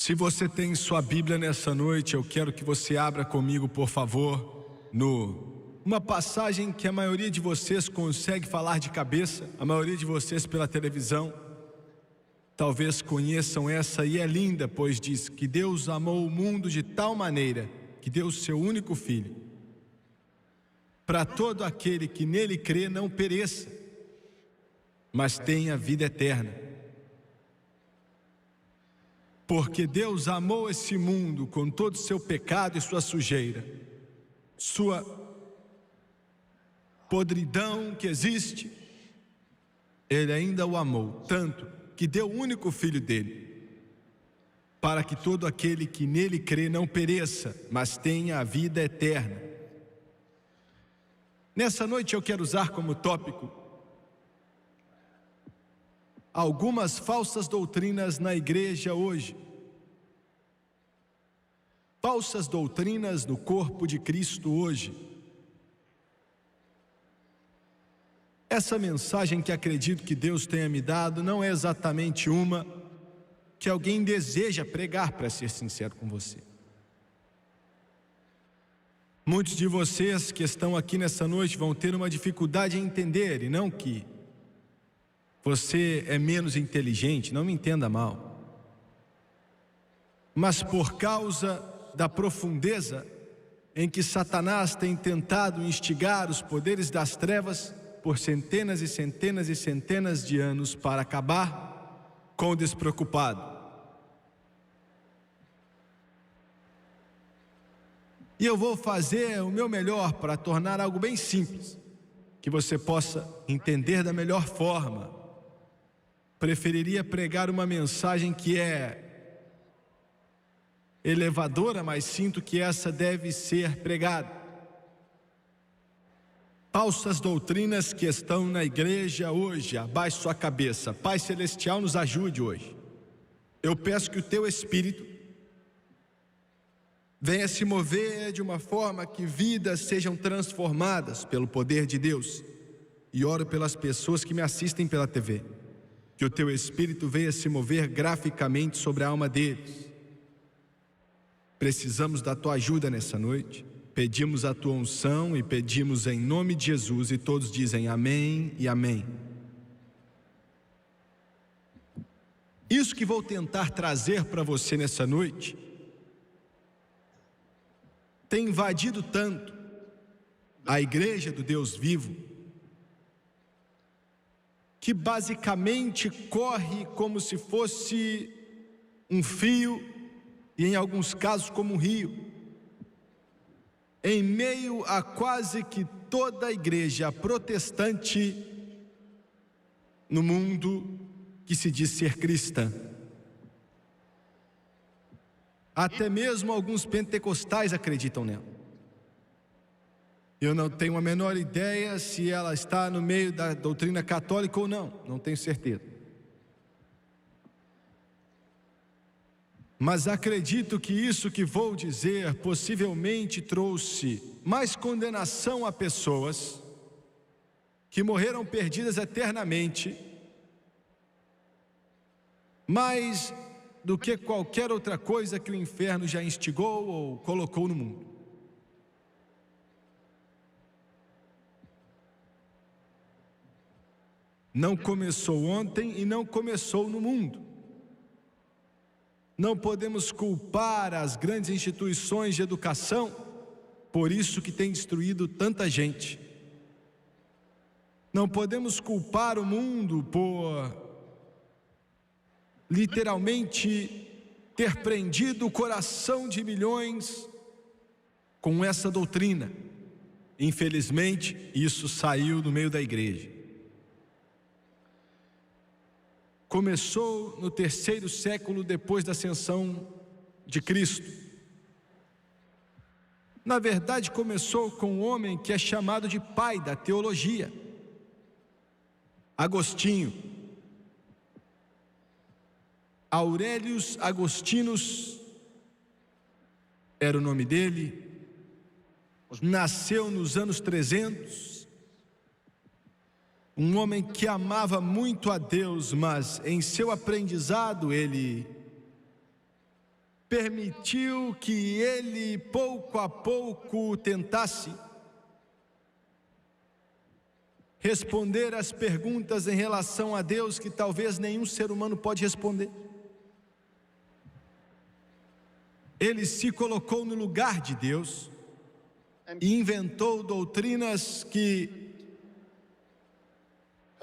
Se você tem sua Bíblia nessa noite, eu quero que você abra comigo, por favor, uma passagem que a maioria de vocês consegue falar de cabeça, a maioria de vocês pela televisão, talvez conheçam essa, e é linda, pois diz que Deus amou o mundo de tal maneira que deu o seu único Filho, para todo aquele que nele crê não pereça, mas tenha vida eterna. Porque Deus amou esse mundo com todo o seu pecado e sua sujeira, sua podridão que existe, Ele ainda o amou tanto que deu o único Filho dele, para que todo aquele que nele crê não pereça, mas tenha a vida eterna. Nessa noite eu quero usar como tópico algumas falsas doutrinas na igreja hoje. Falsas doutrinas no corpo de Cristo hoje. Essa mensagem que acredito que Deus tenha me dado não é exatamente uma que alguém deseja pregar, para ser sincero com você. Muitos de vocês que estão aqui nessa noite vão ter uma dificuldade em entender, e não que você é menos inteligente, não me entenda mal, mas por causa da profundeza em que Satanás tem tentado instigar os poderes das trevas por centenas e centenas e centenas de anos para acabar com o despreocupado. E eu vou fazer o meu melhor para tornar algo bem simples, que você possa entender da melhor forma. Preferiria pregar uma mensagem que é elevadora, mas sinto que essa deve ser pregada. Falsas doutrinas que estão na igreja hoje, abaixe sua cabeça. Pai Celestial, nos ajude hoje. Eu peço que o Teu Espírito venha se mover de uma forma que vidas sejam transformadas pelo poder de Deus. E oro pelas pessoas que me assistem pela TV. Que o Teu Espírito venha se mover graficamente sobre a alma deles. Precisamos da Tua ajuda nessa noite. Pedimos a Tua unção e pedimos em nome de Jesus, e todos dizem amém e amém. Isso que vou tentar trazer para você nessa noite tem invadido tanto a igreja do Deus vivo, que basicamente corre como se fosse um fio, e em alguns casos como um rio, em meio a quase que toda a igreja protestante no mundo que se diz ser cristã. Até mesmo alguns pentecostais acreditam nela. Eu não tenho a menor ideia se ela está no meio da doutrina católica ou não, não tenho certeza. Mas acredito que isso que vou dizer possivelmente trouxe mais condenação a pessoas que morreram perdidas eternamente, mais do que qualquer outra coisa que o inferno já instigou ou colocou no mundo. Não começou ontem e não começou no mundo. Não podemos culpar as grandes instituições de educação por isso que tem destruído tanta gente. Não podemos culpar o mundo por literalmente ter prendido o coração de milhões com essa doutrina. Infelizmente, isso saiu do meio da igreja. Começou no 3º século depois da ascensão de Cristo. Na verdade, começou com um homem que é chamado de pai da teologia, Agostinho. Aurelius Agostinus era o nome dele. Nasceu nos anos 300. Um homem que amava muito a Deus, mas em seu aprendizado ele permitiu que ele pouco a pouco tentasse responder às perguntas em relação a Deus que talvez nenhum ser humano pode responder. Ele se colocou no lugar de Deus e inventou doutrinas que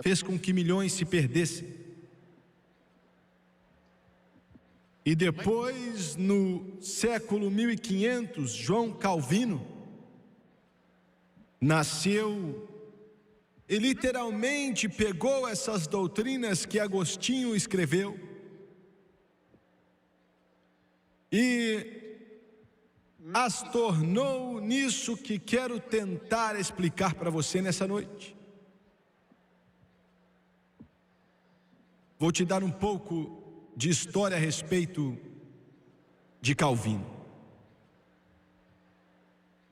fez com que milhões se perdessem. E depois, no século 1500, João Calvino nasceu e literalmente pegou essas doutrinas que Agostinho escreveu e as tornou nisso que quero tentar explicar para você nessa noite. Vou te dar um pouco de história a respeito de Calvino.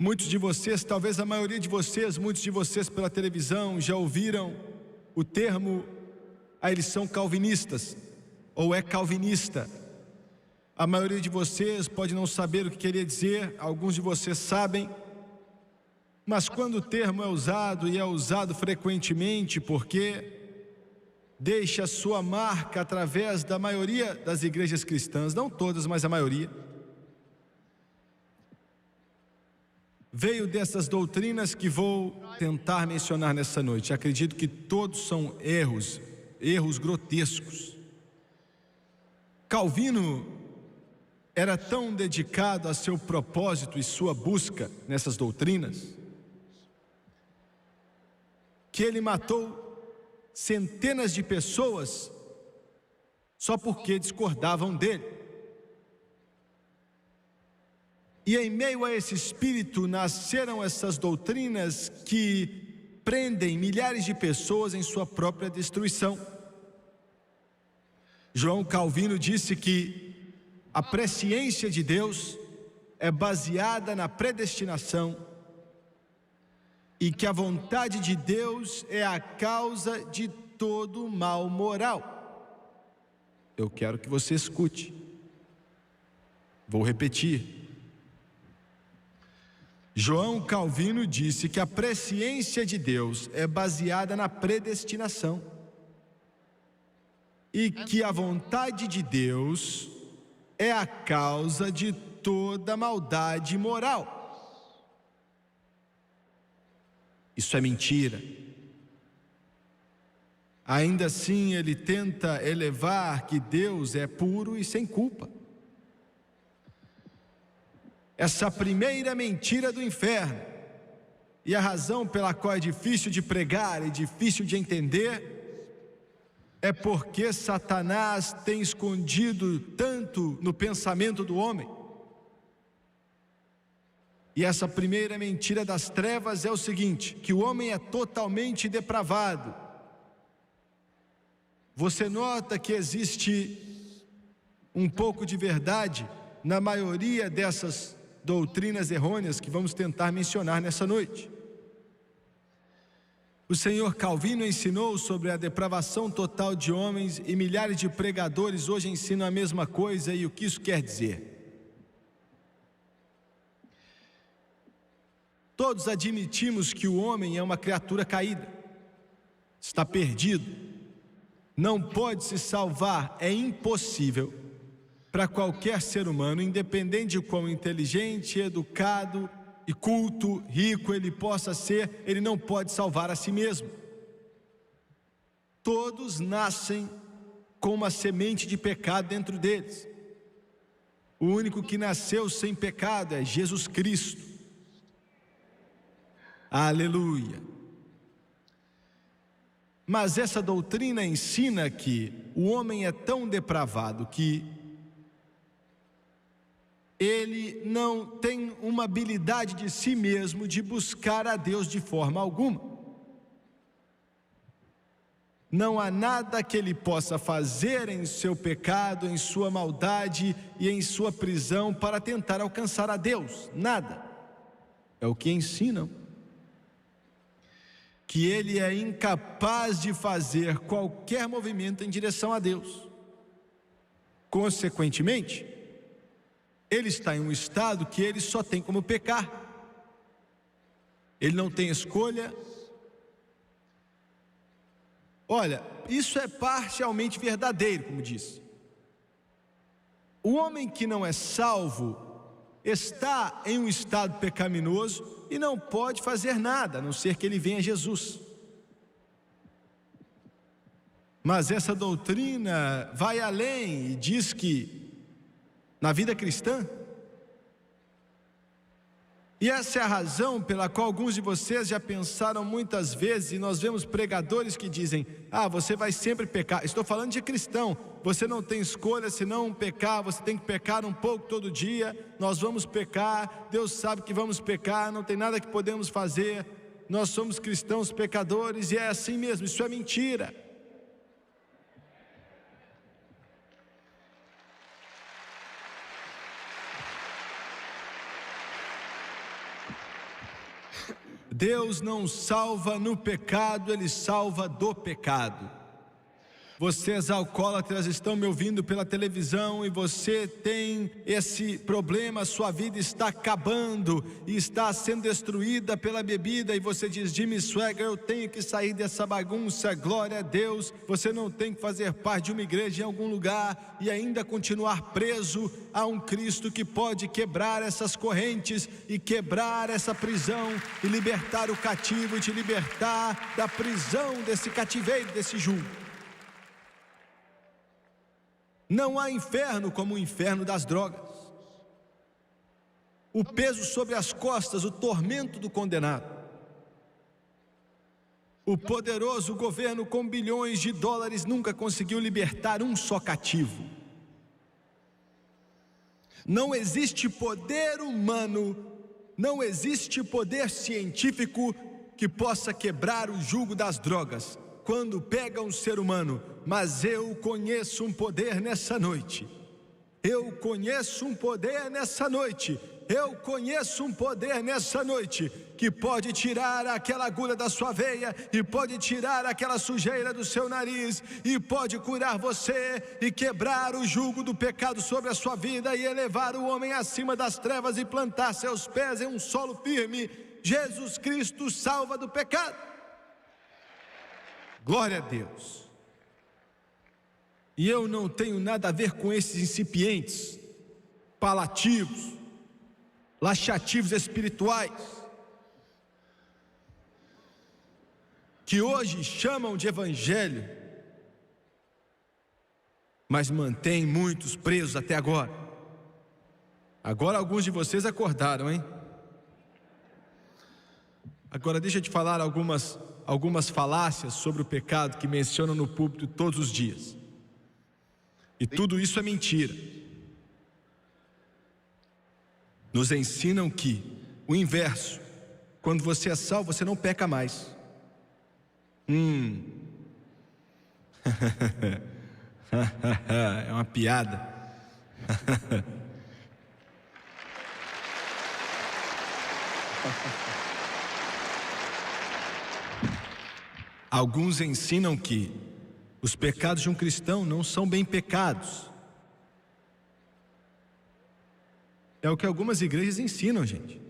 Muitos de vocês, talvez a maioria de vocês, muitos de vocês pela televisão já ouviram o termo, eles são calvinistas, ou é calvinista. A maioria de vocês pode não saber o que queria dizer, alguns de vocês sabem, mas quando o termo é usado, e é usado frequentemente, porque deixa sua marca através da maioria das igrejas cristãs, não todas, mas a maioria, veio dessas doutrinas que vou tentar mencionar nessa noite. Acredito que todos são erros grotescos. Calvino era tão dedicado a seu propósito e sua busca nessas doutrinas, que ele matou centenas de pessoas só porque discordavam dele. E em meio a esse espírito nasceram essas doutrinas que prendem milhares de pessoas em sua própria destruição. João Calvino disse que a presciência de Deus é baseada na predestinação e que a vontade de Deus é a causa de todo o mal moral. Eu quero que você escute. Vou repetir. João Calvino disse que a presciência de Deus é baseada na predestinação e que a vontade de Deus é a causa de toda maldade moral. Isso é mentira. Ainda assim, ele tenta elevar que Deus é puro e sem culpa. Essa primeira mentira do inferno, e a razão pela qual é difícil de pregar e difícil de entender, é porque Satanás tem escondido tanto no pensamento do homem. E essa primeira mentira das trevas é o seguinte, que o homem é totalmente depravado. Você nota que existe um pouco de verdade na maioria dessas doutrinas errôneas que vamos tentar mencionar nessa noite. O Senhor Calvino ensinou sobre a depravação total de homens e milhares de pregadores hoje ensinam a mesma coisa. E o que isso quer dizer? Todos admitimos que o homem é uma criatura caída, está perdido, não pode se salvar, é impossível para qualquer ser humano, independente de quão inteligente, educado e culto, rico ele possa ser, ele não pode salvar a si mesmo. Todos nascem com uma semente de pecado dentro deles. O único que nasceu sem pecado é Jesus Cristo. Aleluia. Mas essa doutrina ensina que o homem é tão depravado que ele não tem uma habilidade de si mesmo de buscar a Deus de forma alguma. Não há nada que ele possa fazer em seu pecado, em sua maldade e em sua prisão para tentar alcançar a Deus. Nada. É o que ensinam. Que ele é incapaz de fazer qualquer movimento em direção a Deus. Consequentemente, ele está em um estado que ele só tem como pecar. Ele não tem escolha. Olha, isso é parcialmente verdadeiro, como disse. O homem que não é salvo está em um estado pecaminoso e não pode fazer nada, a não ser que ele venha a Jesus. Mas essa doutrina vai além e diz que na vida cristã, e essa é a razão pela qual alguns de vocês já pensaram muitas vezes, e nós vemos pregadores que dizem: você vai sempre pecar. Estou falando de cristão. Você não tem escolha senão pecar, você tem que pecar um pouco todo dia. Nós vamos pecar, Deus sabe que vamos pecar, não tem nada que podemos fazer. Nós somos cristãos pecadores e é assim mesmo. Isso é mentira. Deus não salva no pecado, Ele salva do pecado. Vocês alcoólatras estão me ouvindo pela televisão e você tem esse problema, sua vida está acabando e está sendo destruída pela bebida e você diz: Jimmy Swaggart, eu tenho que sair dessa bagunça, glória a Deus. Você não tem que fazer parte de uma igreja em algum lugar e ainda continuar preso a um Cristo que pode quebrar essas correntes e quebrar essa prisão e libertar o cativo e te libertar da prisão desse cativeiro, desse jugo. Não há inferno como o inferno das drogas. O peso sobre as costas, o tormento do condenado. O poderoso governo com bilhões de dólares nunca conseguiu libertar um só cativo. Não existe poder humano, não existe poder científico que possa quebrar o jugo das drogas quando pega um ser humano. Mas eu conheço um poder nessa noite. Eu conheço um poder nessa noite. Eu conheço um poder nessa noite que pode tirar aquela agulha da sua veia e pode tirar aquela sujeira do seu nariz e pode curar você e quebrar o jugo do pecado sobre a sua vida e elevar o homem acima das trevas e plantar seus pés em um solo firme. Jesus Cristo salva do pecado. Glória a Deus. E eu não tenho nada a ver com esses incipientes, palativos, laxativos espirituais, que hoje chamam de evangelho, mas mantêm muitos presos até agora. Agora alguns de vocês acordaram, hein? Agora deixa eu te falar algumas falácias sobre o pecado que mencionam no púlpito todos os dias. E tudo isso é mentira. Nos ensinam que o inverso, quando você é salvo, você não peca mais. É uma piada. Alguns ensinam que os pecados de um cristão não são bem pecados. É o que algumas igrejas ensinam, gente.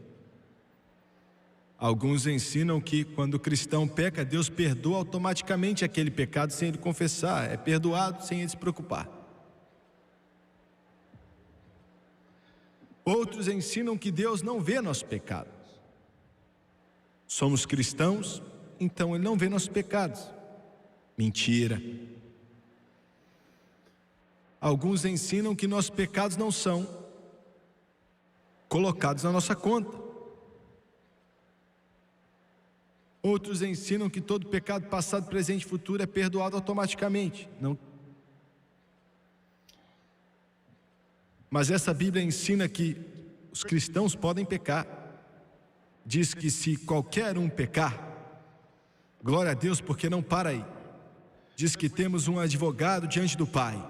Alguns ensinam que quando o cristão peca, Deus perdoa automaticamente aquele pecado sem ele confessar. É perdoado sem ele se preocupar. Outros ensinam que Deus não vê nossos pecados. Somos cristãos, então Ele não vê nossos pecados. Mentira. Alguns ensinam que nossos pecados não são colocados na nossa conta. Outros ensinam que todo pecado passado, presente e futuro é perdoado automaticamente. Não. Mas essa Bíblia ensina que os cristãos podem pecar. Diz que se qualquer um pecar, glória a Deus, porque não para aí. Diz que temos um advogado diante do Pai,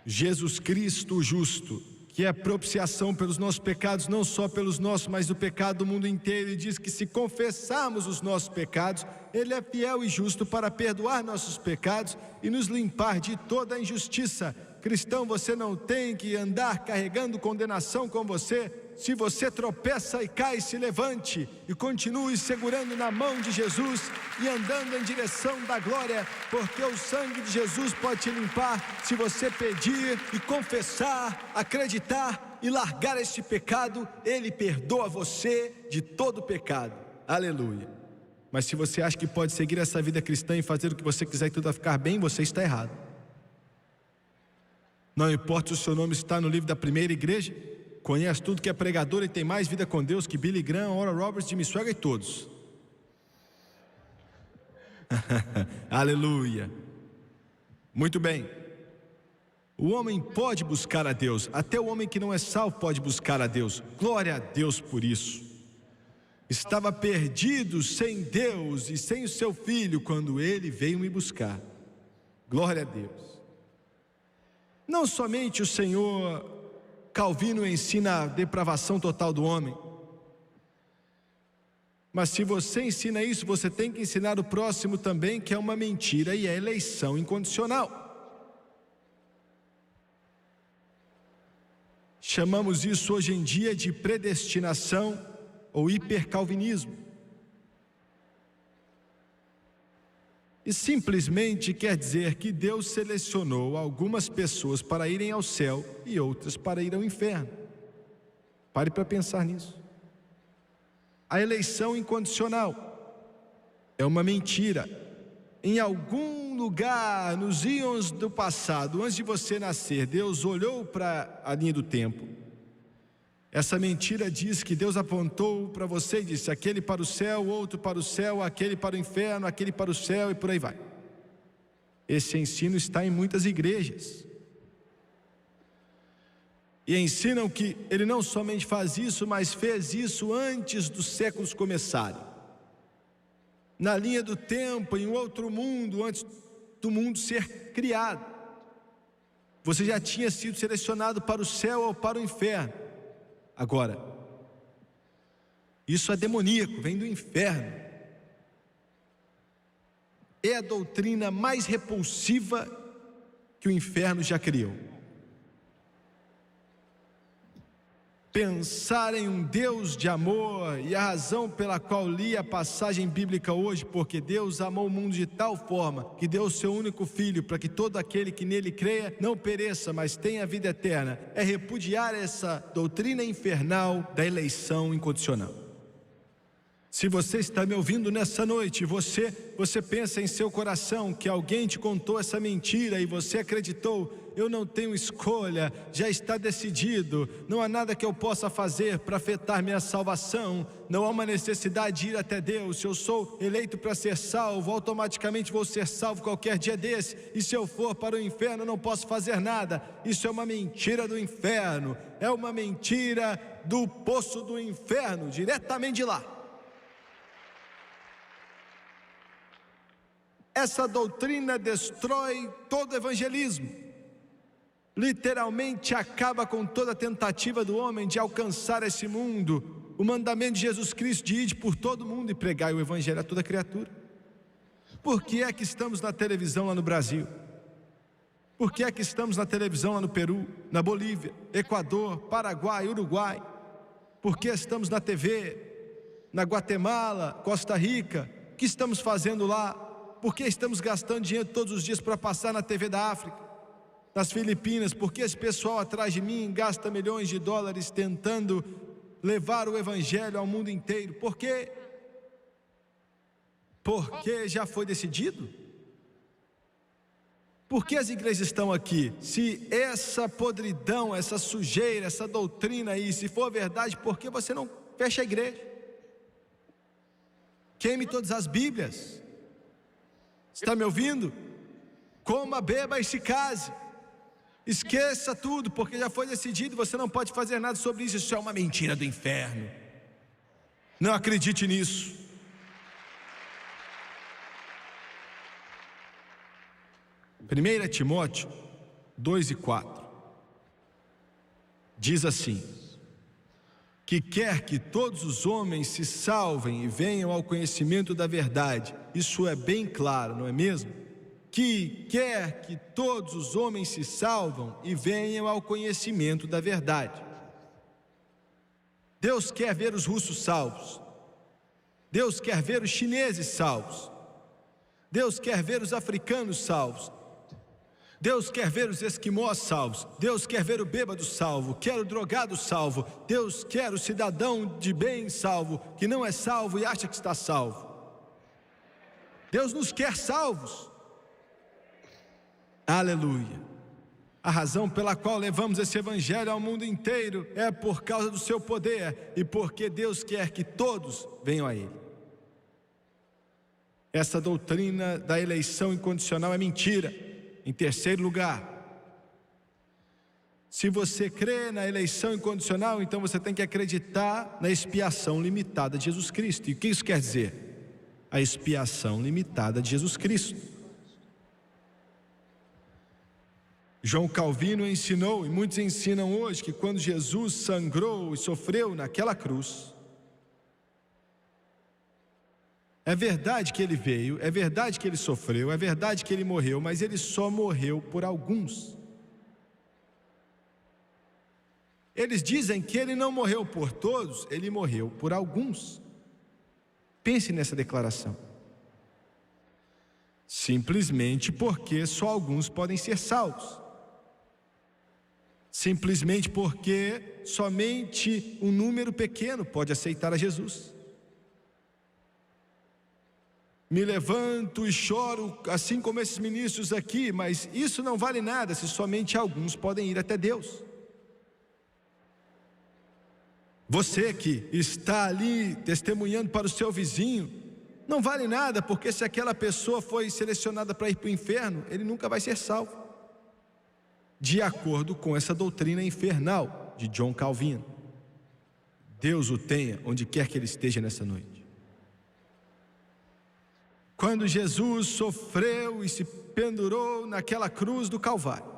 Jesus Cristo o justo, que é propiciação pelos nossos pecados, não só pelos nossos, mas do pecado do mundo inteiro. E diz que se confessarmos os nossos pecados, Ele é fiel e justo para perdoar nossos pecados e nos limpar de toda a injustiça. Cristão, você não tem que andar carregando condenação com você. Se você tropeça e cai, se levante e continue segurando na mão de Jesus e andando em direção da glória, porque o sangue de Jesus pode te limpar se você pedir e confessar, acreditar e largar este pecado. Ele perdoa você de todo pecado. Aleluia. Mas se você acha que pode seguir essa vida cristã e fazer o que você quiser e tudo vai ficar bem, você está errado. Não importa se o seu nome está no livro da primeira igreja, conhece tudo que é pregador e tem mais vida com Deus que Billy Graham, Oral Roberts, Jimmy Swaggart e todos. Aleluia. Muito bem. O homem pode buscar a Deus, até o homem que não é salvo pode buscar a Deus. Glória a Deus por isso. Estava perdido sem Deus e sem o seu filho quando ele veio me buscar. Glória a Deus. Não somente o Senhor Calvino ensina a depravação total do homem, mas se você ensina isso, você tem que ensinar o próximo também, que é uma mentira e é eleição incondicional. Chamamos isso hoje em dia de predestinação ou hipercalvinismo. E simplesmente quer dizer que Deus selecionou algumas pessoas para irem ao céu e outras para ir ao inferno. Pare para pensar nisso. A eleição incondicional é uma mentira. Em algum lugar, nos íons do passado, antes de você nascer, Deus olhou para a linha do tempo. Essa mentira diz que Deus apontou para você e disse: aquele para o céu, outro para o céu, aquele para o inferno, aquele para o céu, e por aí vai. Esse ensino está em muitas igrejas. E ensinam que ele não somente faz isso, mas fez isso antes dos séculos começarem. Na linha do tempo, em outro mundo, antes do mundo ser criado. Você já tinha sido selecionado para o céu ou para o inferno. Agora, isso é demoníaco, vem do inferno. É a doutrina mais repulsiva que o inferno já criou. Pensar em um Deus de amor, e a razão pela qual li a passagem bíblica hoje, porque Deus amou o mundo de tal forma que deu o seu único filho para que todo aquele que nele creia não pereça, mas tenha vida eterna, é repudiar essa doutrina infernal da eleição incondicional. Se você está me ouvindo nessa noite, você pensa em seu coração que alguém te contou essa mentira e você acreditou: eu não tenho escolha, já está decidido, não há nada que eu possa fazer para afetar minha salvação, não há uma necessidade de ir até Deus, se eu sou eleito para ser salvo, automaticamente vou ser salvo qualquer dia desse, e se eu for para o inferno não posso fazer nada. Isso é uma mentira do inferno, é uma mentira do poço do inferno, diretamente de lá. Essa doutrina destrói todo evangelismo, literalmente acaba com toda a tentativa do homem de alcançar esse mundo. O mandamento de Jesus Cristo de ir por todo mundo e pregar o evangelho a toda criatura. Por que é que estamos na televisão lá no Brasil? Por que é que estamos na televisão lá no Peru, na Bolívia, Equador, Paraguai, Uruguai? Por que estamos na TV, na Guatemala, Costa Rica? O que estamos fazendo lá? Por que estamos gastando dinheiro todos os dias para passar na TV da África, nas Filipinas? Por que esse pessoal atrás de mim gasta milhões de dólares tentando levar o evangelho ao mundo inteiro? Por quê? Porque já foi decidido? Por que as igrejas estão aqui? Se essa podridão, essa sujeira, essa doutrina aí, se for verdade, por que você não fecha a igreja? Queime todas as Bíblias. Está me ouvindo? Coma, beba e se case. Esqueça tudo, porque já foi decidido, você não pode fazer nada sobre isso. Isso é uma mentira do inferno. Não acredite nisso. Primeira Timóteo 2:4 diz assim: que quer que todos os homens se salvem e venham ao conhecimento da verdade. Isso é bem claro, não é mesmo? que quer que todos os homens se salvam e venham ao conhecimento da verdade. Deus quer ver os russos salvos. Deus quer ver os chineses salvos. Deus quer ver os africanos salvos. Deus quer ver os esquimós salvos. Deus quer ver o bêbado salvo, quer o drogado salvo. Deus quer o cidadão de bem salvo, que não é salvo e acha que está salvo. Deus nos quer salvos. Aleluia. A razão pela qual levamos esse evangelho ao mundo inteiro é por causa do seu poder e porque Deus quer que todos venham a Ele. Essa doutrina da eleição incondicional é mentira. Em terceiro lugar, se você crê na eleição incondicional, então você tem que acreditar na expiação limitada de Jesus Cristo. E o que isso quer dizer? A expiação limitada de Jesus Cristo. João Calvino ensinou, e muitos ensinam hoje, que quando Jesus sangrou e sofreu naquela cruz, é verdade que ele veio, é verdade que ele sofreu, é verdade que ele morreu, mas ele só morreu por alguns. Eles dizem que ele não morreu por todos, ele morreu por alguns. Pense nessa declaração. Simplesmente porque só alguns podem ser salvos. Simplesmente porque somente um número pequeno pode aceitar a Jesus. Me levanto e choro, assim como esses ministros aqui, mas isso não vale nada se somente alguns podem ir até Deus. Você que está ali testemunhando para o seu vizinho, não vale nada, porque se aquela pessoa foi selecionada para ir para o inferno, ele nunca vai ser salvo. De acordo com essa doutrina infernal de John Calvino. Deus o tenha onde quer que ele esteja nessa noite. Quando Jesus sofreu e se pendurou naquela cruz do Calvário,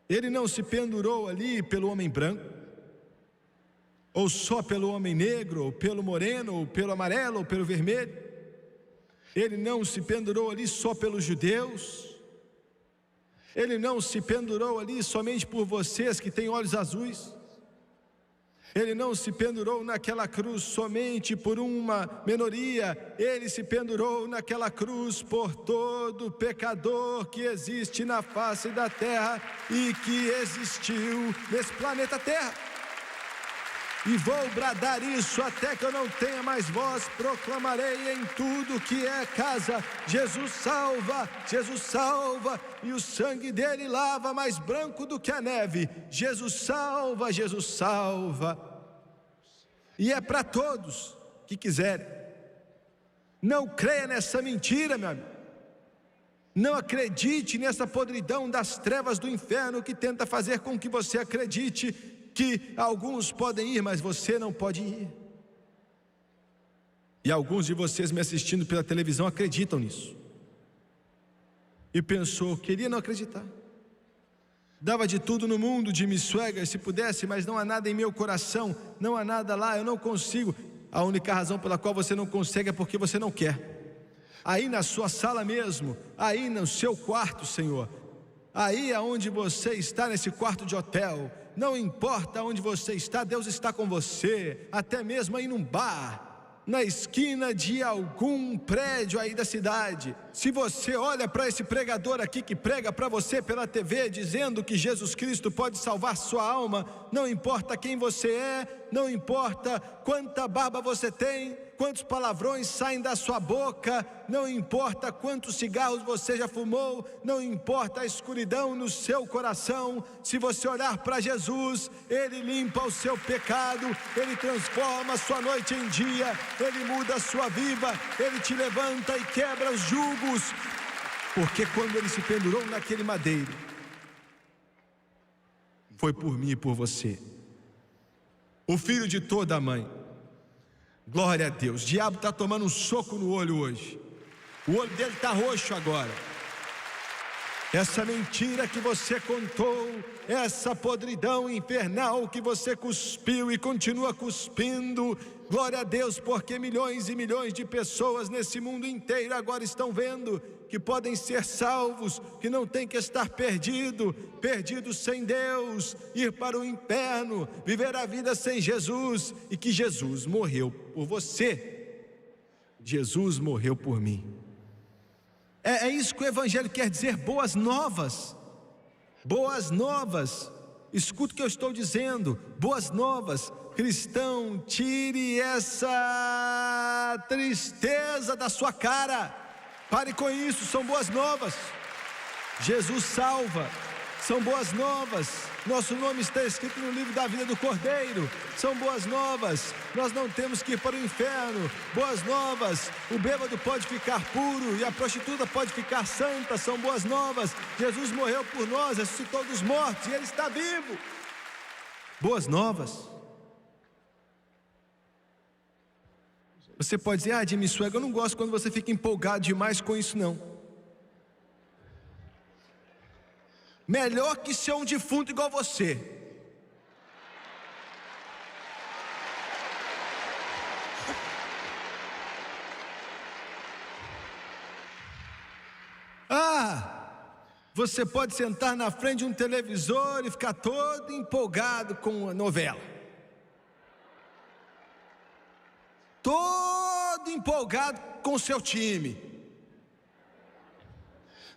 ele não se pendurou ali pelo homem branco, ou só pelo homem negro, ou pelo moreno, ou pelo amarelo, ou pelo vermelho. Ele não se pendurou ali só pelos judeus. Ele não se pendurou ali somente por vocês que têm olhos azuis. Ele não se pendurou naquela cruz somente por uma minoria. Ele se pendurou naquela cruz por todo pecador que existe na face da terra e que existiu nesse planeta Terra. E vou bradar isso até que eu não tenha mais voz. Proclamarei em tudo que é casa: Jesus salva, Jesus salva, e o sangue dele lava mais branco do que a neve. Jesus salva, Jesus salva. E é para todos que quiserem. Não creia nessa mentira, meu amigo. Não acredite nessa podridão das trevas do inferno que tenta fazer com que você acredite que alguns podem ir, mas você não pode ir. E alguns de vocês me assistindo pela televisão acreditam nisso. E pensou, queria não acreditar. Dava de tudo no mundo, Jimmy Swaggart, se pudesse, mas não há nada em meu coração, não há nada lá, eu não consigo. A única razão pela qual você não consegue é porque você não quer. Aí na sua sala mesmo, aí no seu quarto, Senhor, aí aonde você está, nesse quarto de hotel, não importa onde você está, Deus está com você, até mesmo aí num bar, na esquina de algum prédio aí da cidade. Se você olha para esse pregador aqui que prega para você pela TV, dizendo que Jesus Cristo pode salvar sua alma, não importa quem você é, não importa quanta barba você tem, quantos palavrões saem da sua boca, não importa quantos cigarros você já fumou, não importa a escuridão no seu coração, se você olhar para Jesus, Ele limpa o seu pecado, Ele transforma a sua noite em dia, Ele muda a sua vida, Ele te levanta e quebra os jugos, porque quando Ele se pendurou naquele madeiro, foi por mim e por você, o filho de toda a mãe. Glória a Deus. O diabo está tomando um soco no olho hoje. O olho dele está roxo agora. Essa mentira que você contou, essa podridão infernal que você cuspiu e continua cuspindo, glória a Deus, porque milhões e milhões de pessoas nesse mundo inteiro agora estão vendo que podem ser salvos, que não tem que estar perdidos sem Deus, ir para o inferno, viver a vida sem Jesus, e que Jesus morreu por você, Jesus morreu por mim. É isso que o Evangelho quer dizer, boas novas. Boas novas. Escuta o que eu estou dizendo, boas novas. Cristão, tire essa tristeza da sua cara. Pare com isso, são boas novas. Jesus salva, são boas novas. Nosso nome está escrito no livro da vida do Cordeiro. São boas novas. Nós não temos que ir para o inferno. Boas novas. O bêbado pode ficar puro e a prostituta pode ficar santa. São boas novas. Jesus morreu por nós, ressuscitou dos mortos e Ele está vivo. Boas novas. Você pode dizer: Jimmy Swaggart, eu não gosto quando você fica empolgado demais com isso não. Melhor que ser um defunto igual você. Você pode sentar na frente de um televisor e ficar todo empolgado com a novela. Todo empolgado com o seu time.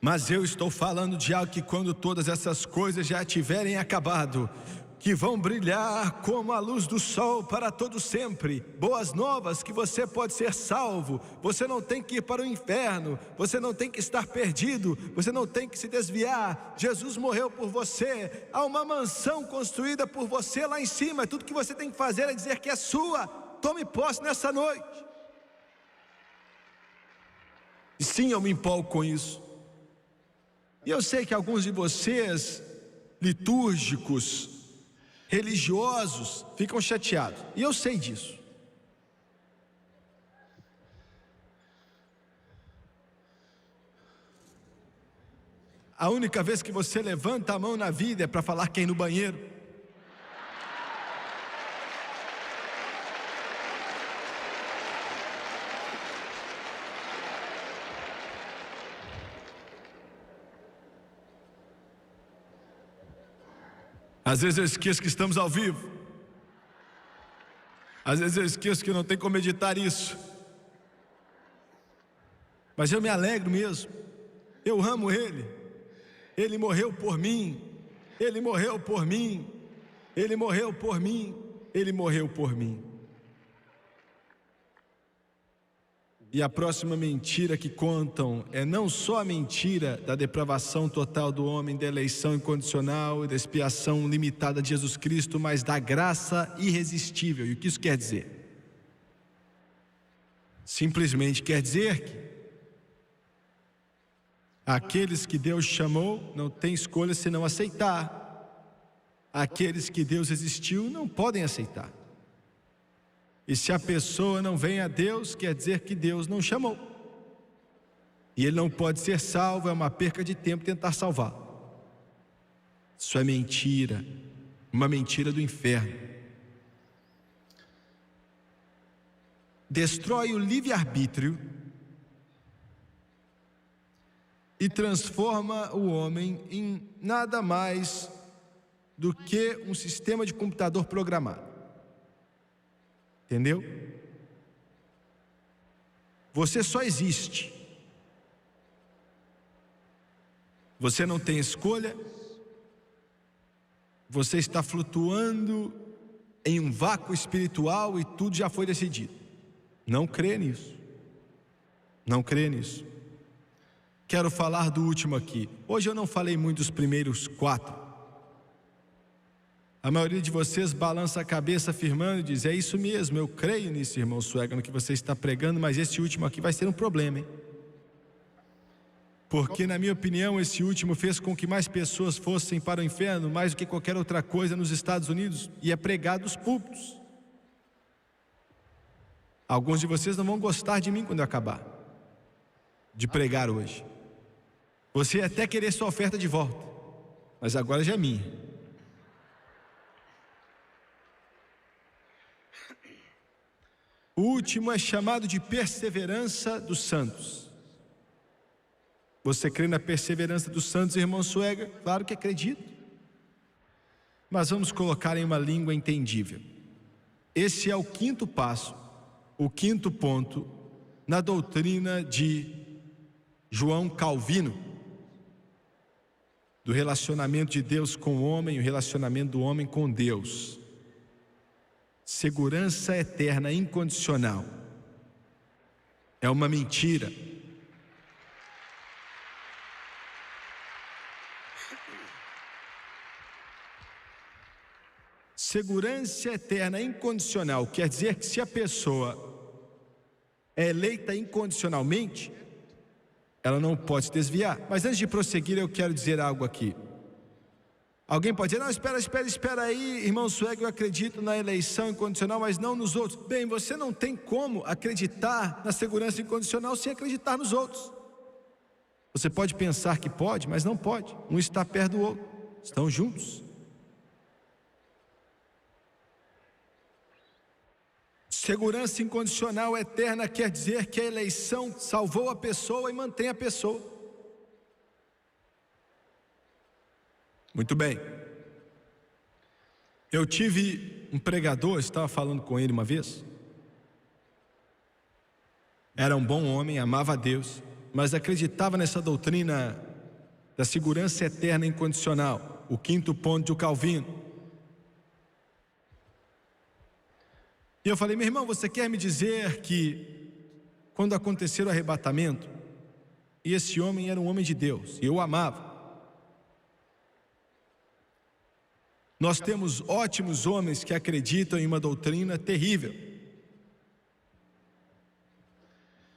Mas eu estou falando de algo que quando todas essas coisas já tiverem acabado, que vão brilhar como a luz do sol para todo sempre. Boas novas que você pode ser salvo. Você não tem que ir para o inferno. Você não tem que estar perdido. Você não tem que se desviar. Jesus morreu por você. Há uma mansão construída por você lá em cima. Tudo que você tem que fazer é dizer que é sua. Tome posse nessa noite. E sim, eu me empolgo com isso. E eu sei que alguns de vocês, litúrgicos, religiosos, ficam chateados. E eu sei disso. A única vez que você levanta a mão na vida é para falar quem no banheiro. Às vezes eu esqueço que estamos ao vivo. Às vezes eu esqueço que não tem como editar isso. Mas eu me alegro mesmo. Eu amo Ele. Ele morreu por mim. Ele morreu por mim. Ele morreu por mim. Ele morreu por mim. E a próxima mentira que contam é não só a mentira da depravação total do homem, da eleição incondicional e da expiação limitada de Jesus Cristo, mas da graça irresistível. E o que isso quer dizer? Simplesmente quer dizer que aqueles que Deus chamou não têm escolha senão aceitar. Aqueles que Deus existiu não podem aceitar. E se a pessoa não vem a Deus, quer dizer que Deus não chamou. E ele não pode ser salvo, é uma perca de tempo tentar salvá-lo. Isso é mentira, uma mentira do inferno. Destrói o livre-arbítrio e transforma o homem em nada mais do que um sistema de computador programado. Entendeu? Você só existe. Você não tem escolha. Você está flutuando em um vácuo espiritual e tudo já foi decidido. Não crê nisso. Não crê nisso. Quero falar do último aqui. Hoje eu não falei muito dos primeiros 4. A maioria de vocês balança a cabeça afirmando e diz: é isso mesmo, eu creio nisso, irmão Swaggart, no que você está pregando, mas esse último aqui vai ser um problema, hein? Porque, na minha opinião, esse último fez com que mais pessoas fossem para o inferno, mais do que qualquer outra coisa nos Estados Unidos, e é pregado nos púlpitos. Alguns de vocês não vão gostar de mim quando eu acabar de pregar hoje. Você ia até querer sua oferta de volta, mas agora já é minha. O último é chamado de perseverança dos santos. Você crê na perseverança dos santos, irmão Suega? Claro que acredito. Mas vamos colocar em uma língua entendível. Esse é o quinto passo, o quinto ponto na doutrina de João Calvino, do relacionamento de Deus com o homem e o relacionamento do homem com Deus. Segurança eterna incondicional é uma mentira. Segurança eterna incondicional quer dizer que se a pessoa é eleita incondicionalmente, ela não pode se desviar. Mas antes de prosseguir, eu quero dizer algo aqui. Alguém pode dizer, não, espera aí, irmão Suega, eu acredito na eleição incondicional, mas não nos outros. Bem, você não tem como acreditar na segurança incondicional sem acreditar nos outros. Você pode pensar que pode, mas não pode. Um está perto do outro, estão juntos. Segurança incondicional eterna quer dizer que a eleição salvou a pessoa e mantém a pessoa. Muito bem. Eu tive um pregador, estava falando com ele uma vez. Era um bom homem, amava a Deus, mas acreditava nessa doutrina da segurança eterna incondicional, o quinto ponto de Calvino. E eu falei, meu irmão, você quer me dizer que quando aconteceu o arrebatamento, e esse homem era um homem de Deus, e eu o amava. Nós temos ótimos homens que acreditam em uma doutrina terrível.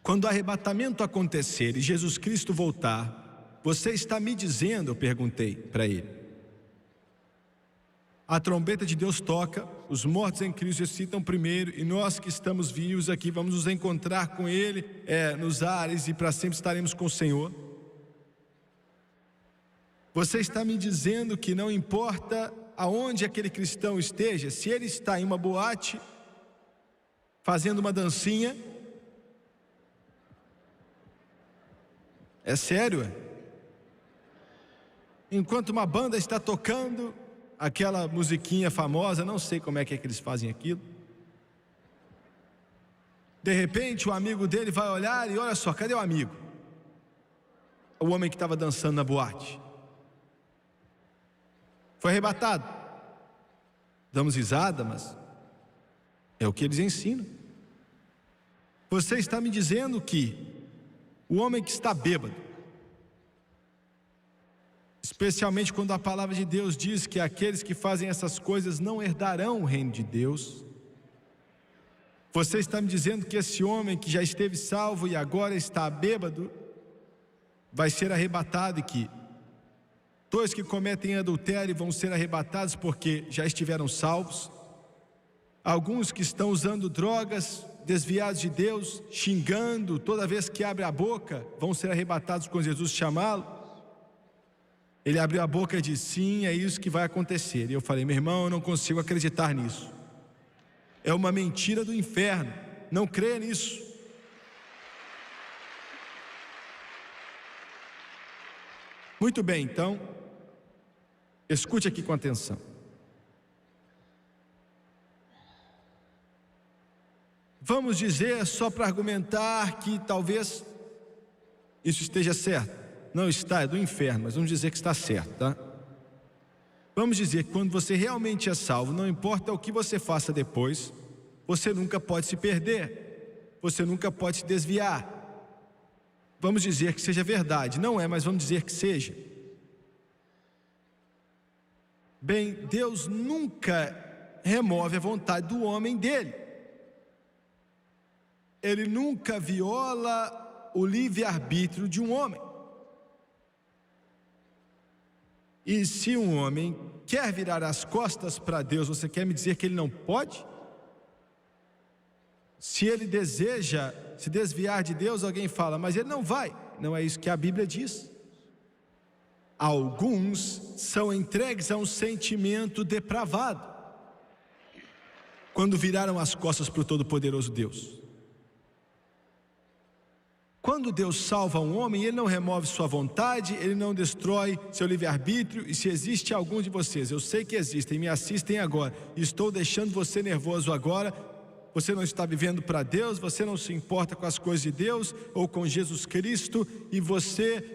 Quando o arrebatamento acontecer e Jesus Cristo voltar, você está me dizendo, eu perguntei para ele, a trombeta de Deus toca, os mortos em Cristo ressuscitam primeiro, e nós que estamos vivos aqui vamos nos encontrar com Ele nos ares, e para sempre estaremos com o Senhor. Você está me dizendo que não importa aonde aquele cristão esteja, se ele está em uma boate, fazendo uma dancinha, é sério, enquanto uma banda está tocando aquela musiquinha famosa, não sei como é que eles fazem aquilo. De repente o amigo dele vai olhar e olha só, cadê o amigo? O homem que estava dançando na boate. Foi arrebatado. Damos risada, mas é o que eles ensinam. Você está me dizendo que o homem que está bêbado, especialmente quando a palavra de Deus diz que aqueles que fazem essas coisas não herdarão o reino de Deus. Você está me dizendo que esse homem que já esteve salvo e agora está bêbado, vai ser arrebatado, e que todos que cometem adultério vão ser arrebatados porque já estiveram salvos. Alguns que estão usando drogas, desviados de Deus, xingando toda vez que abre a boca, vão ser arrebatados quando Jesus chamá-lo. Ele abriu a boca e disse, sim, é isso que vai acontecer. E eu falei, meu irmão, eu não consigo acreditar nisso. É uma mentira do inferno, não creia nisso. Muito bem, então, escute aqui com atenção. Vamos dizer, só para argumentar que talvez isso esteja certo. Não está, é do inferno, mas vamos dizer que está certo, tá? Vamos dizer que quando você realmente é salvo, não importa o que você faça depois, você nunca pode se perder, você nunca pode se desviar. Vamos dizer que seja verdade, não é, mas vamos dizer que seja. Bem, Deus nunca remove a vontade do homem dele. Ele nunca viola o livre-arbítrio de um homem. E se um homem quer virar as costas para Deus, você quer me dizer que ele não pode? Se ele deseja se desviar de Deus, alguém fala, mas ele não vai. Não é isso que a Bíblia diz. Alguns são entregues a um sentimento depravado quando viraram as costas para o Todo-Poderoso Deus. Quando Deus salva um homem, Ele não remove sua vontade, Ele não destrói seu livre-arbítrio. E se existe algum de vocês, eu sei que existem, me assistem agora, e estou deixando você nervoso agora, você não está vivendo para Deus, você não se importa com as coisas de Deus ou com Jesus Cristo, e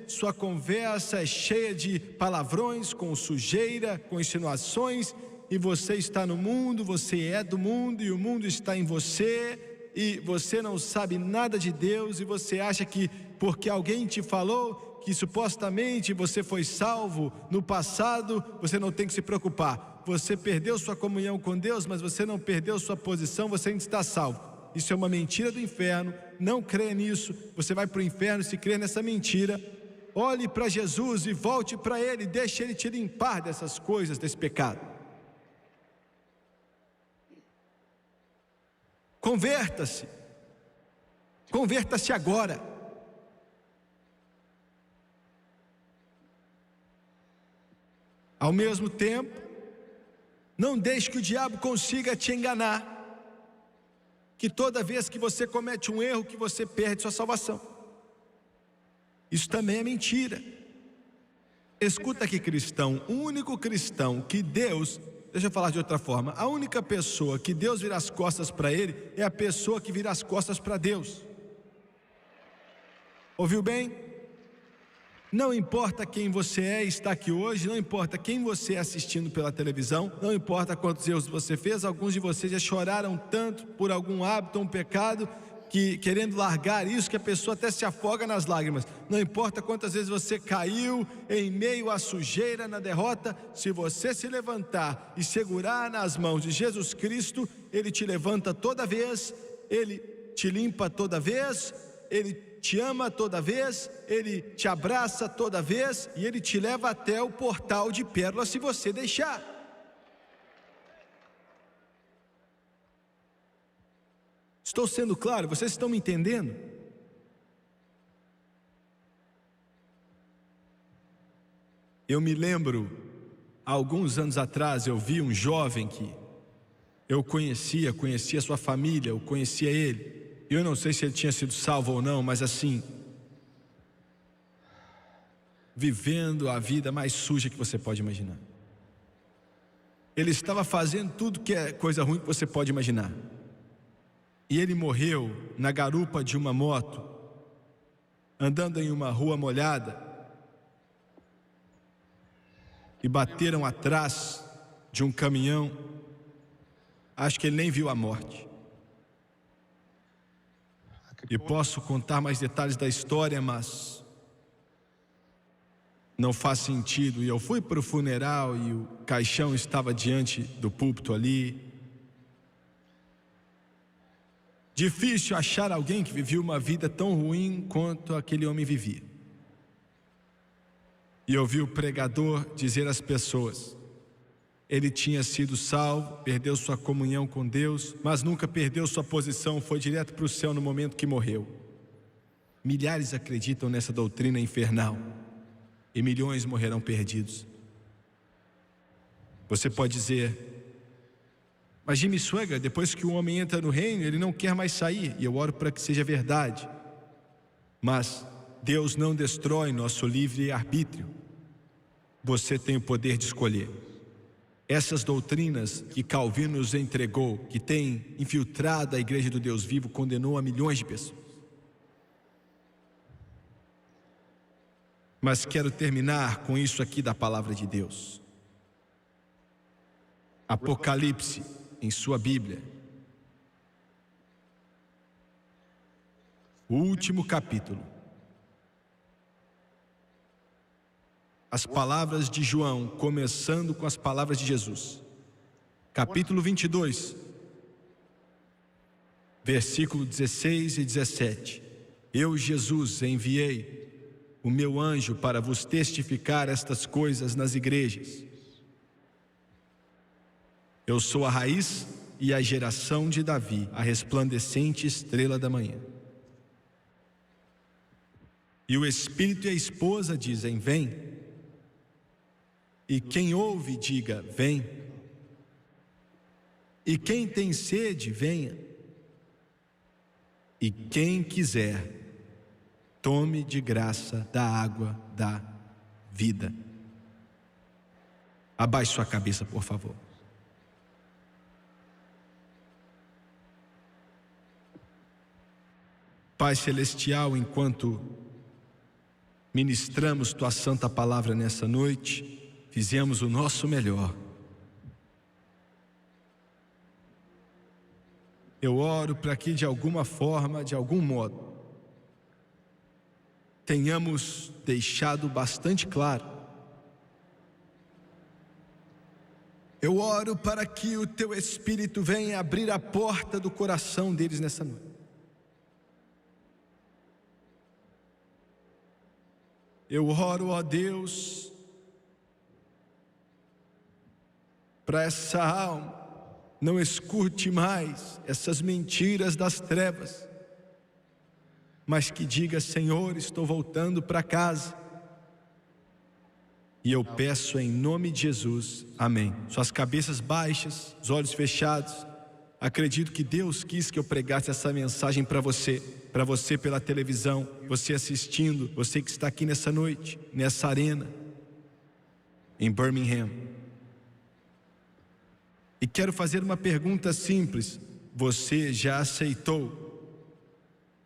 sua conversa é cheia de palavrões, com sujeira, com insinuações, e você está no mundo, você é do mundo e o mundo está em você, e você não sabe nada de Deus, e você acha que porque alguém te falou que supostamente você foi salvo no passado, você não tem que se preocupar. Você perdeu sua comunhão com Deus, mas você não perdeu sua posição, você ainda está salvo. Isso é uma mentira do inferno, não creia nisso, você vai para o inferno se crer nessa mentira. Olhe para Jesus e volte para Ele, deixe Ele te limpar dessas coisas, desse pecado. Converta-se, converta-se agora. Ao mesmo tempo, não deixe que o diabo consiga te enganar, que toda vez que você comete um erro, que você perde sua salvação. Isso também é mentira. Escuta aqui, cristão, o único cristão que Deus... Deixa eu falar de outra forma. A única pessoa que Deus vira as costas para Ele é a pessoa que vira as costas para Deus. Ouviu bem? Não importa quem você é e está aqui hoje, não importa quem você é assistindo pela televisão, não importa quantos erros você fez, alguns de vocês já choraram tanto por algum hábito ou um pecado, que querendo largar isso, que a pessoa até se afoga nas lágrimas. Não importa quantas vezes você caiu em meio à sujeira, na derrota, se você se levantar e segurar nas mãos de Jesus Cristo, Ele te levanta toda vez, Ele te limpa toda vez, Ele te ama toda vez, Ele te abraça toda vez, e Ele te leva até o portal de pérola se você deixar. Estou sendo claro? Vocês estão me entendendo? Eu me lembro, há alguns anos atrás, eu vi um jovem que eu conhecia sua família, eu conhecia ele. Eu não sei se ele tinha sido salvo ou não, mas assim, vivendo a vida mais suja que você pode imaginar. Ele estava fazendo tudo que é coisa ruim que você pode imaginar. E ele morreu na garupa de uma moto, andando em uma rua molhada, e bateram atrás de um caminhão. Acho que ele nem viu a morte. E posso contar mais detalhes da história, mas não faz sentido. E eu fui para o funeral e o caixão estava diante do púlpito ali. Difícil achar alguém que vivia uma vida tão ruim quanto aquele homem vivia. E eu vi o pregador dizer às pessoas: ele tinha sido salvo, perdeu sua comunhão com Deus, mas nunca perdeu sua posição, foi direto para o céu no momento que morreu. Milhares acreditam nessa doutrina infernal e milhões morrerão perdidos. Você pode dizer: mas Jimmy Swaggart, depois que o homem entra no reino, ele não quer mais sair, e eu oro para que seja verdade. Mas Deus não destrói nosso livre-arbítrio. Você tem o poder de escolher. Essas doutrinas que Calvino nos entregou, que tem infiltrado a igreja do Deus vivo, condenou a milhões de pessoas. Mas quero terminar com isso aqui da palavra de Deus. Apocalipse, em sua Bíblia, o último capítulo. As palavras de João, começando com as palavras de Jesus. Capítulo 22, versículo 16 e 17. Eu, Jesus, enviei o meu anjo para vos testificar estas coisas nas igrejas. Eu sou a raiz e a geração de Davi, a resplandecente estrela da manhã. E o Espírito e a esposa dizem: vem. E quem ouve, diga: vem. E quem tem sede, venha. E quem quiser, tome de graça da água da vida. Abaixe sua cabeça, por favor. Pai Celestial, enquanto ministramos Tua Santa Palavra nessa noite, fizemos o nosso melhor. Eu oro para que de alguma forma, de algum modo, tenhamos deixado bastante claro. Eu oro para que o Teu Espírito venha abrir a porta do coração deles nessa noite. Eu oro, ó Deus, para essa alma não escute mais essas mentiras das trevas, mas que diga: Senhor, estou voltando para casa. E eu peço em nome de Jesus, amém. Suas cabeças baixas, os olhos fechados. Acredito que Deus quis que eu pregasse essa mensagem para você pela televisão, você assistindo, você que está aqui nessa noite, nessa arena, em Birmingham. E quero fazer uma pergunta simples: você já aceitou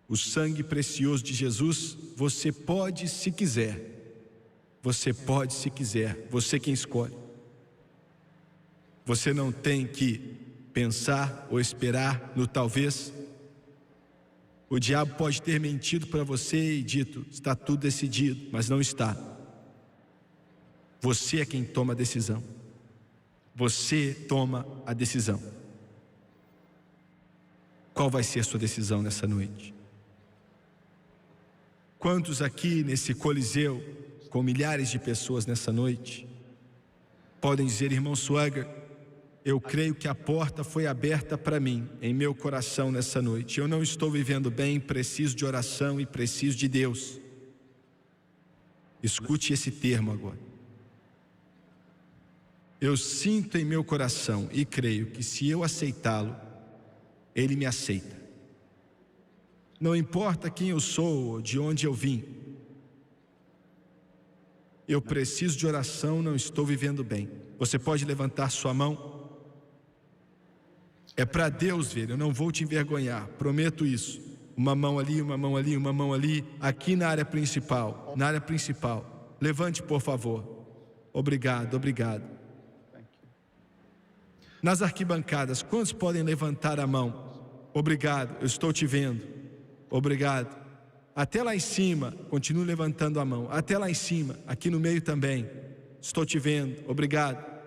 o sangue precioso de Jesus? Você pode, se quiser. Você pode, se quiser. Você quem escolhe. Você não tem que pensar ou esperar no talvez. O diabo pode ter mentido para você e dito: está tudo decidido, mas não está. Você é quem toma a decisão. Você toma a decisão. Qual vai ser a sua decisão nessa noite? Quantos aqui nesse coliseu, com milhares de pessoas nessa noite, podem dizer: irmão Swagger, eu creio que a porta foi aberta para mim, em meu coração nessa noite. Eu não estou vivendo bem, preciso de oração e preciso de Deus. Escute esse termo agora. Eu sinto em meu coração e creio que se eu aceitá-lo, Ele me aceita. Não importa quem eu sou ou de onde eu vim. Eu preciso de oração, não estou vivendo bem. Você pode levantar sua mão? É para Deus ver, eu não vou te envergonhar, prometo isso. Uma mão ali, uma mão ali, uma mão ali. Aqui na área principal, Levante, por favor. Obrigado, obrigado. Nas arquibancadas, quantos podem levantar a mão? Obrigado, eu estou te vendo. Obrigado. Até lá em cima, continue levantando a mão. Até lá em cima, aqui no meio também. Estou te vendo, obrigado.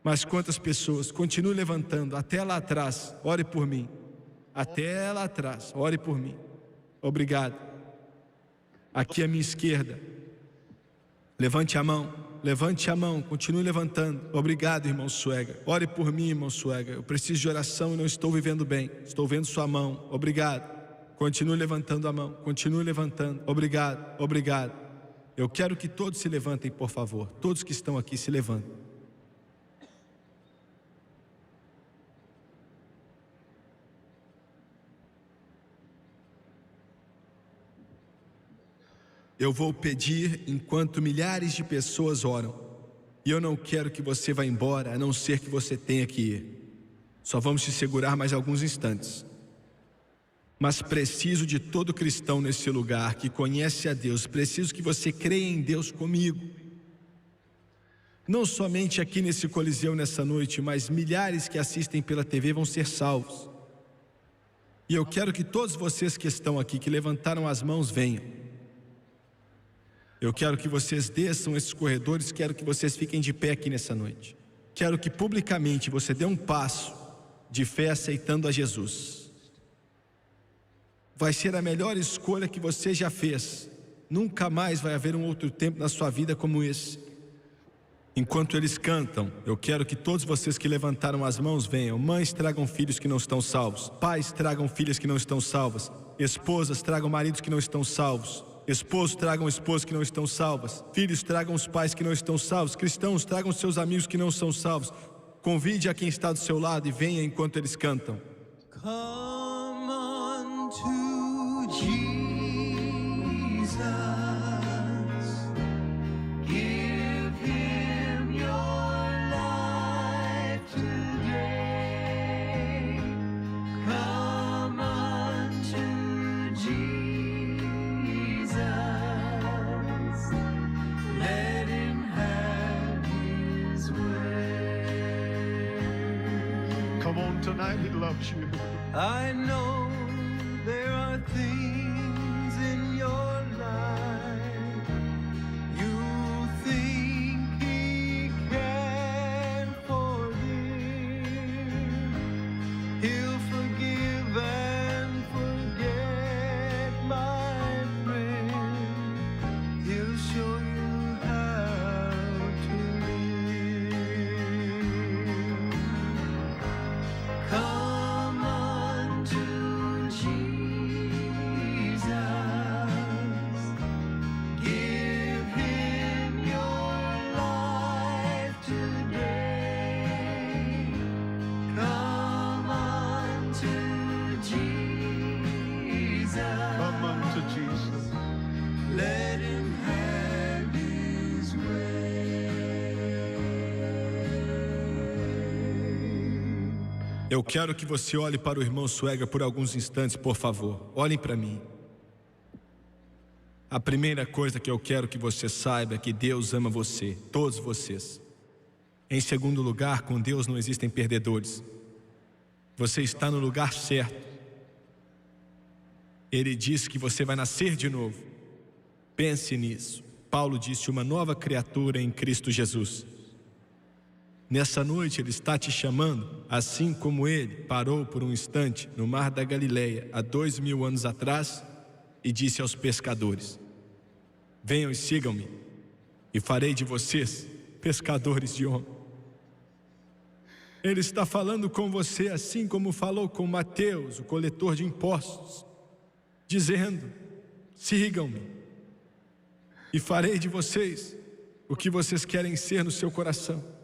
Mas quantas pessoas? Continue levantando. Até lá atrás, ore por mim. Até lá atrás, ore por mim. Obrigado. Aqui à minha esquerda. Levante a mão, continue levantando. Obrigado, irmão Swagger. Ore por mim, irmão Swagger. Eu preciso de oração e não estou vivendo bem. Estou vendo sua mão. Obrigado. Continue levantando a mão, continue levantando. Obrigado, obrigado. Eu quero que todos se levantem, por favor. Todos que estão aqui se levantem. Eu vou pedir enquanto milhares de pessoas oram. E eu não quero que você vá embora, a não ser que você tenha que ir. Só vamos te segurar mais alguns instantes. Mas preciso de todo cristão nesse lugar que conhece a Deus. Preciso que você creia em Deus comigo. Não somente aqui nesse coliseu nessa noite, mas milhares que assistem pela TV vão ser salvos. E eu quero que todos vocês que estão aqui, que levantaram as mãos, venham. Eu quero que vocês desçam esses corredores, quero que vocês fiquem de pé aqui nessa noite. Quero que publicamente você dê um passo de fé aceitando a Jesus. Vai ser a melhor escolha que você já fez. Nunca mais vai haver um outro tempo na sua vida como esse. Enquanto eles cantam, eu quero que todos vocês que levantaram as mãos venham. Mães, tragam filhos que não estão salvos. Pais, tragam filhas que não estão salvas. Esposas, tragam maridos que não estão salvos. Esposos tragam esposas que não estão salvas. Filhos tragam os pais que não estão salvos. Cristãos tragam seus amigos que não são salvos. Convide a quem está do seu lado e venha enquanto eles cantam. Come unto Jesus, give him your life today. Come unto Jesus, let him have his way. Come on tonight, he loves you. I know there are things in your life you think he can forgive. He'll forgive and forget, my friend. He'll show you how to live. Come unto Jesus, give him your life today. Come unto Jesus, Come unto Jesus. let him have his way. Eu quero que você olhe para o irmão Swagger por alguns instantes, por favor. Olhem para mim. A primeira coisa que eu quero que você saiba é que Deus ama você, todos vocês. Em segundo lugar, com Deus não existem perdedores. Você está no lugar certo. Ele disse que você vai nascer de novo. Pense nisso. Paulo disse: uma nova criatura em Cristo Jesus. Nessa noite Ele está te chamando, assim como Ele parou por um instante no mar da Galileia há 2000 anos atrás e disse aos pescadores: venham e sigam-me, e farei de vocês pescadores de homens. Ele está falando com você assim como falou com Mateus, o coletor de impostos, dizendo: sigam-me, e farei de vocês o que vocês querem ser no seu coração.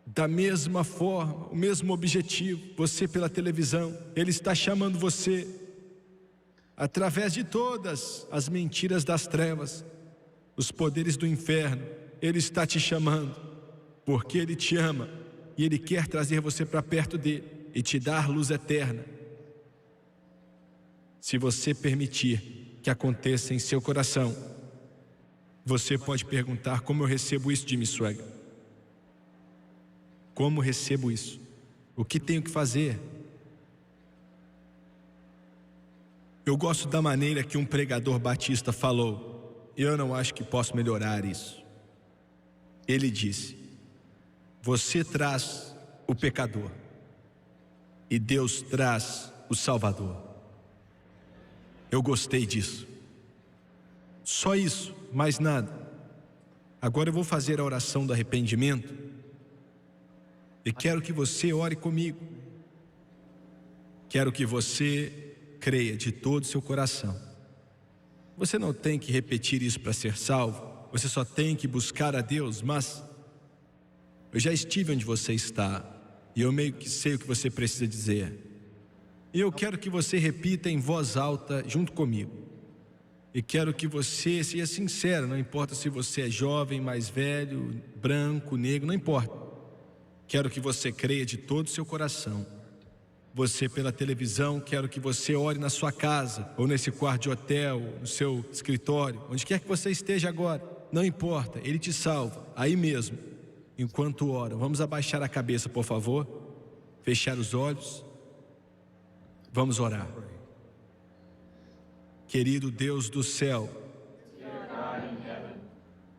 Da mesma forma, o mesmo objetivo, você pela televisão, Ele está chamando você, através de todas as mentiras das trevas, os poderes do inferno, Ele está te chamando, porque Ele te ama, e Ele quer trazer você para perto dEle, e te dar luz eterna. Se você permitir que aconteça em seu coração, você pode perguntar: como eu recebo isso, Jimmy Swagger? Como recebo isso? O que tenho que fazer? Eu gosto da maneira que um pregador batista falou: eu não acho que posso melhorar isso. Ele disse: você traz o pecador e Deus traz o Salvador. Eu gostei disso. Só isso, mais nada. Agora eu vou fazer a oração do arrependimento e quero que você ore comigo. Quero que você creia de todo o seu coração. Você não tem que repetir isso para ser salvo. Você só tem que buscar a Deus. Mas eu já estive onde você está e eu meio que sei o que você precisa dizer. E eu quero que você repita em voz alta junto comigo. E quero que você seja sincero. Não importa se você é jovem, mais velho, branco, negro, não importa. Quero que você creia de todo o seu coração. Você pela televisão, quero que você ore na sua casa, ou nesse quarto de hotel, no seu escritório, onde quer que você esteja agora. Não importa, Ele te salva, aí mesmo, enquanto ora. Vamos abaixar a cabeça, por favor. Fechar os olhos. Vamos orar. Querido Deus do céu,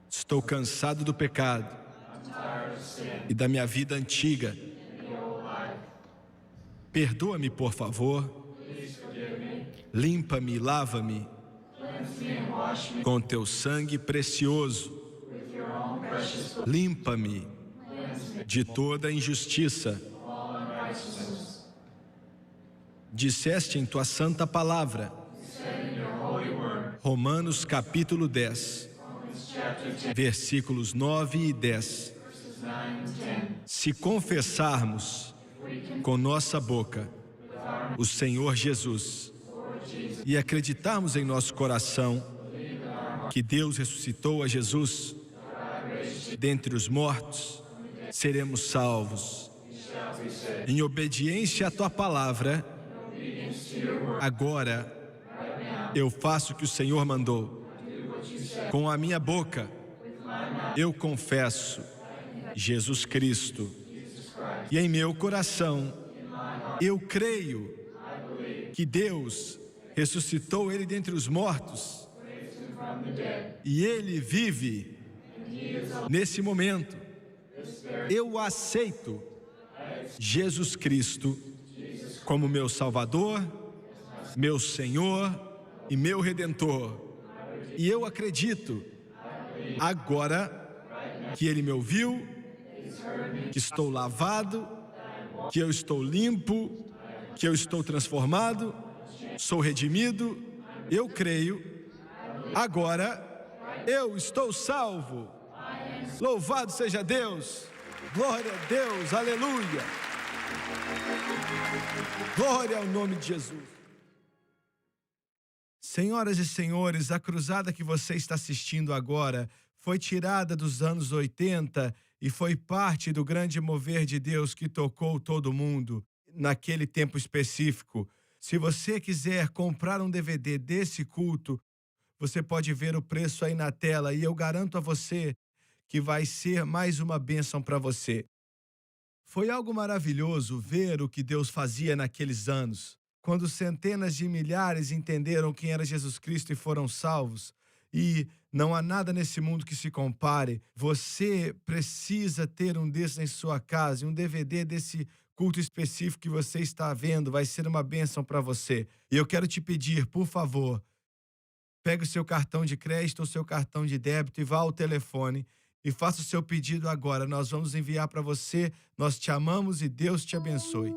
estou cansado do pecado e da minha vida antiga. Perdoa-me, por favor. Limpa-me, lava-me com teu sangue precioso. Limpa-me de toda injustiça. Disseste em tua santa palavra Romanos capítulo 10, versículos 9 e 10. Se confessarmos com nossa boca o Senhor Jesus e acreditarmos em nosso coração que Deus ressuscitou a Jesus dentre os mortos, seremos salvos. Em obediência à tua palavra, agora eu faço o que o Senhor mandou. Com a minha boca, eu confesso Jesus Cristo. E em meu coração, eu creio que Deus ressuscitou Ele dentre os mortos. E Ele vive nesse momento. Eu aceito Jesus Cristo como meu Salvador, meu Senhor e meu Redentor. E eu acredito agora que Ele me ouviu, que estou lavado, que eu estou limpo, que eu estou transformado, sou redimido. Eu creio, agora eu estou salvo. Louvado seja Deus, glória a Deus, aleluia. Glória ao nome de Jesus. Senhoras e senhores, a cruzada que você está assistindo agora foi tirada dos anos 80 e foi parte do grande mover de Deus que tocou todo mundo naquele tempo específico. Se você quiser comprar um DVD desse culto, você pode ver o preço aí na tela e eu garanto a você que vai ser mais uma bênção para você. Foi algo maravilhoso ver o que Deus fazia naqueles anos, quando centenas de milhares entenderam quem era Jesus Cristo e foram salvos. E não há nada nesse mundo que se compare. Você precisa ter um desses em sua casa, um DVD desse culto específico que você está vendo, vai ser uma bênção para você. E eu quero te pedir, por favor, pegue o seu cartão de crédito ou seu cartão de débito e vá ao telefone e faça o seu pedido agora. Nós vamos enviar para você. Nós te amamos e Deus te abençoe.